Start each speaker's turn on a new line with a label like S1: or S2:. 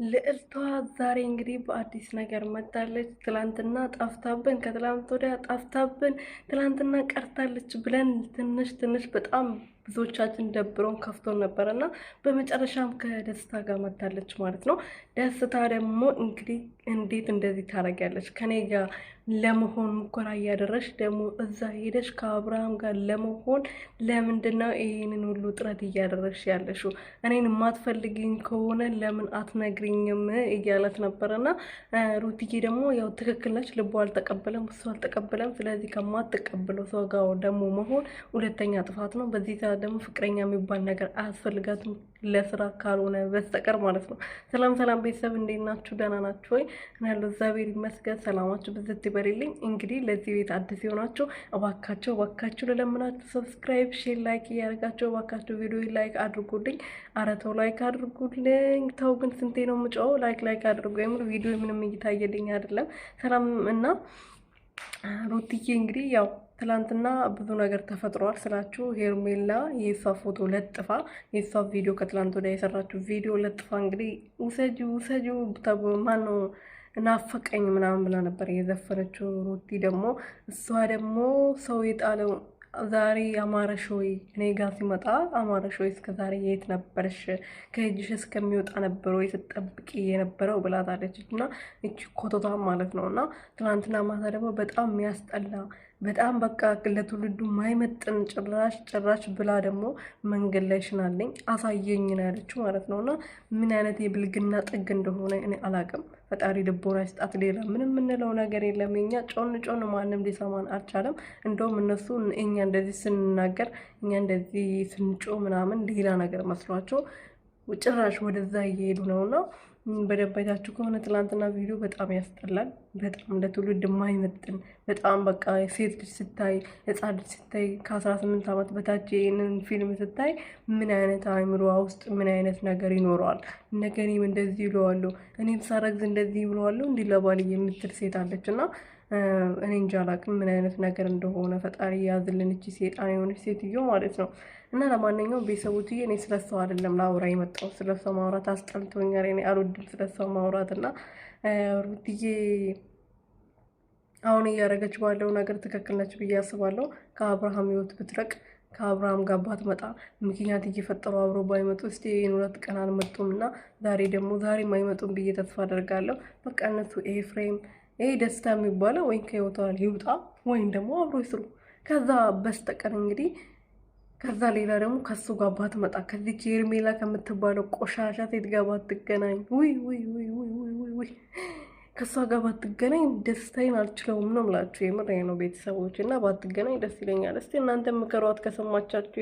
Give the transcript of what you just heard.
S1: ልዕልቷ ዛሬ እንግዲህ በአዲስ ነገር መጣለች። ትላንትና ጠፍታብን፣ ከትላንት ወዲያ ጠፍታብን፣ ትላንትና ቀርታለች ብለን ትንሽ በጣም ብዙዎቻችን ደብሮን ከፍቶን ነበር እና በመጨረሻም ከደስታ ጋር መታለች ማለት ነው። ደስታ ደግሞ እንግዲህ እንዴት እንደዚህ ታደርጊያለች? ከኔ ጋር ለመሆን ሙከራ እያደረሽ ደግሞ እዛ ሄደሽ ከአብርሃም ጋር ለመሆን ለምንድን ነው ይህንን ሁሉ ጥረት እያደረግሽ ያለሽው? እኔን የማትፈልግኝ ከሆነ ለምን አትነግሪኝም? እያለት ነበረ እና ሩትዬ ደግሞ ያው ትክክል ነች። ልቦ አልተቀበለም፣ እሱ አልተቀበለም። ስለዚህ ከማትቀበለው ሰው ጋር ደግሞ መሆን ሁለተኛ ጥፋት ነው። በዚህ ደግሞ ፍቅረኛ የሚባል ነገር አያስፈልጋትም ለስራ ካልሆነ በስተቀር ማለት ነው። ሰላም ሰላም ቤተሰብ እንዴት ናችሁ? ደህና ናችሁ ወይ? እኔ ያለው እግዚአብሔር ይመስገን። ሰላማችሁ ብዝት ይበልልኝ። እንግዲህ ለዚህ ቤት አዲስ የሆናችሁ እባካችሁ ለለምናችሁ ሰብስክራይብ፣ ሼር፣ ላይክ እያደረጋችሁ እባካችሁ ቪዲዮ ላይክ አድርጉልኝ። አረተው ላይክ አድርጉልኝ። ተው ግን ስንቴ ነው የምጮኸው? ላይክ አድርጉ። የምር ቪዲዮ ምንም እየታየልኝ አይደለም። ሰላም እና ሩትዬ እንግዲህ ያው ትላንትና ብዙ ነገር ተፈጥሯል ስላችሁ ሄርሜላ የእሷ ፎቶ ለጥፋ የእሷ ቪዲዮ ከትላንት ወዲያ የሰራችሁ ቪዲዮ ለጥፋ እንግዲህ ውሰጂው ማነው ናፈቀኝ ምናምን ብላ ነበር የዘፈነችው። ሩቲ ደግሞ እሷ ደግሞ ሰው የጣለው ዛሬ አማረሽ ወይ እኔ ጋር ሲመጣ አማረሽ ወይ እስከ ዛሬ የት ነበርሽ? ከእጅሽ እስከሚወጣ ነበር ወይ ስትጠብቂ የነበረው ብላታለች። እና እቺ ኮቶታ ማለት ነው። እና ትናንትና ማታ ደግሞ በጣም የሚያስጠላ በጣም በቃ ለትውልዱ ማይመጥን ጭራሽ ብላ ደግሞ መንገድ ላይ ሽናለኝ አሳየኝ ነው ያለችው ማለት ነው። እና ምን አይነት የብልግና ጥግ እንደሆነ እኔ አላቅም። ፈጣሪ ልቦና ይስጣት። ሌላ ምንም የምንለው ነገር የለም። እኛ ጮን ማንም ሊሰማን አልቻለም። እንደውም እነሱ እኛ እንደዚህ ስንናገር እኛ እንደዚህ ስንጮ ምናምን ሌላ ነገር መስሏቸው ጭራሽ ወደዛ እየሄዱ ነውና በደንብ አይታችሁ ከሆነ ትላንትና ቪዲዮ በጣም ያስጠላል። በጣም ለትውልድ የማይመጥን በጣም በቃ ሴት ልጅ ስታይ ህፃን ልጅ ስታይ ከ18 ዓመት በታች ይህንን ፊልም ስታይ ምን አይነት አእምሮ ውስጥ ምን አይነት ነገር ይኖረዋል? ነገ እኔም እንደዚህ ይለዋለሁ፣ እኔም ሳረግዝ እንደዚህ ይለዋለሁ እንዲህ ለባል የምትል ሴት አለች እና እኔ እንጃ አላቅም ምን አይነት ነገር እንደሆነ ፈጣሪ ያዝልን። እቺ ሴጣን የሆነች ሴትዮ ማለት ነው። እና ለማንኛውም ቤተሰቦችዬ እኔ ስለሰው አይደለም ላውራ የመጣው። ስለሰው ማውራት አስጠልቶኛል። እኔ አልወድም ስለሰው ማውራት። እና ሩትዬ አሁን እያደረገች ባለው ነገር ትክክል ነች ብዬ አስባለሁ። ከአብርሃም ህይወት ብትረቅ ከአብርሃም ጋር ባትመጣ ምክንያት እየፈጠሩ አብሮ ባይመጡ እስቲ ይህን 2 ቀን አልመጡም እና ዛሬ አይመጡም ብዬ ተስፋ አደርጋለሁ። በቃ እነሱ ኤፍሬም ይሄ ደስታ የሚባለው ወይም ከህይወቷ ይውጣ ወይም ደግሞ አብሮ ይስሩ። ከዛ በስተቀር እንግዲህ ከዛ ሌላ ደግሞ ከሱ ጋር ባትመጣ ከዚህ ሄርሜላ ከምትባለው ቆሻሻ ሴት ጋር ባትገናኝ ውይ ከሷ ጋር ባትገናኝ ደስታዬን አልችለውም ነው የምላችሁ። የምር ነው ቤተሰቦች እና ባትገናኝ ደስ ይለኛል። እስቲ እናንተ ምከሯት ከሰማቻችሁ።